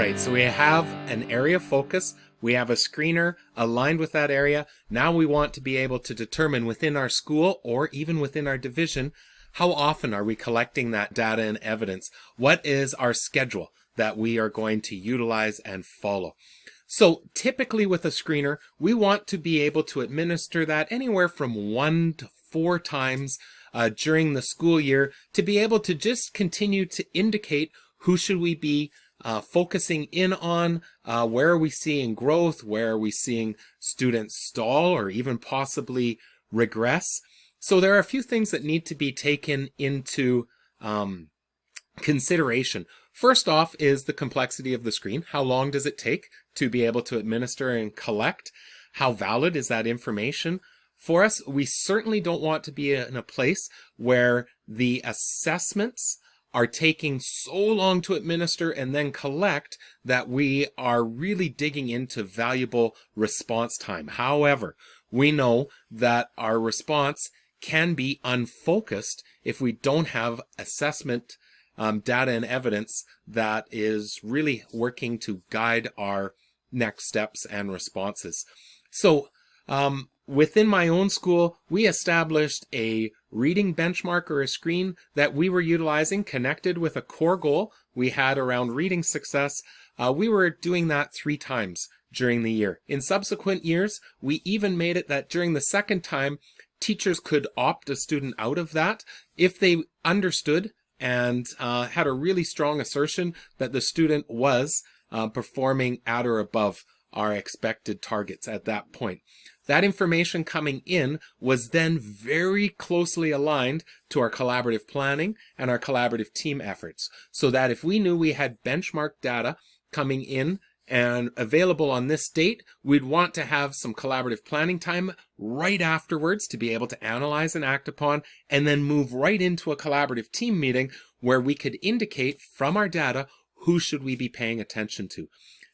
right, so we have an area of focus, we have a screener aligned with that area. Now we want to be able to determine within our school or even within our division, how often are we collecting that data and evidence? What is our schedule that we are going to utilize and follow? So typically with a screener, we want to be able to administer that anywhere from 1 to 4 times during the school year to be able to just continue to indicate who should we be focusing in on, where are we seeing growth, where are we seeing students stall or even possibly regress. So there are a few things that need to be taken into consideration. First off is the complexity of the screen. How long does it take to be able to administer and collect? How valid is that information for us? We certainly don't want to be in a place where the assessments are taking so long to administer and then collect that we are really digging into valuable response time. However, we know that our response can be unfocused if we don't have assessment data and evidence that is really working to guide our next steps and responses. So within my own school, we established a reading benchmark or a screen that we were utilizing connected with a core goal we had around reading success. We were doing that 3 times during the year. In subsequent years, we even made it that during the second time, teachers could opt a student out of that if they understood and had a really strong assertion that the student was performing at or above our expected targets at that point. That information coming in was then very closely aligned to our collaborative planning and our collaborative team efforts, so that if we knew we had benchmark data coming in and available on this date, we'd want to have some collaborative planning time right afterwards to be able to analyze and act upon, and then move right into a collaborative team meeting where we could indicate from our data who should we be paying attention to.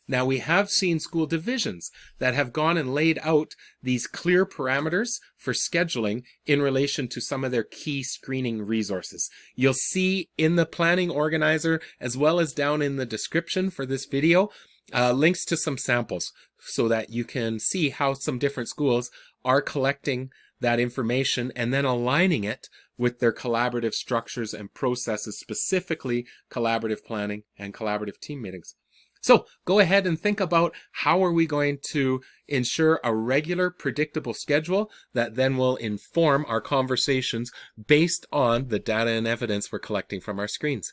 Now, we have seen school divisions that have gone and laid out these clear parameters for scheduling in relation to some of their key screening resources. You'll see in the planning organizer, as well as down in the description for this video, links to some samples so that you can see how some different schools are collecting that information and then aligning it with their collaborative structures and processes, specifically collaborative planning and collaborative team meetings. So go ahead and think about how are we going to ensure a regular, predictable schedule that then will inform our conversations based on the data and evidence we're collecting from our screens.